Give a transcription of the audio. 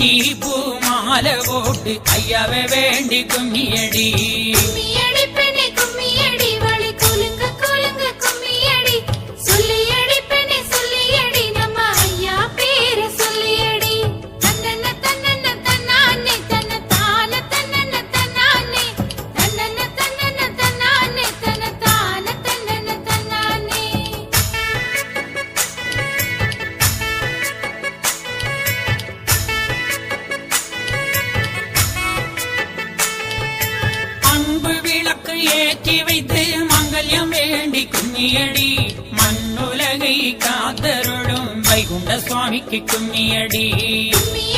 பச்சி பூ மாலை போட்டு ஐயாவை வேண்டி கும்மியடி கும்மியடி பெண்ணே கும்மியடி வழி குலுங்க குலுங்க கும்மியடி சொல்லியடி பெண்ணே சொல்லியடி நம்ம ஐயா பேரை சொல்லியடி தன்னன்ன தன்னன்ன தன்னானே தன்ன தான தன்னன்ன தன்னானே தன்னன்ன தன்னன்ன தன்னானே தன்ன தான தன்னன்ன தன்னானே அன்பு விளக்கு ஏற்றி வைத்து மங்கல்யம் வேண்டி கும்மியடி மண்ணுலகை காத்தருளும் வைகுண்ட சுவாமிக்கு கும்மியடி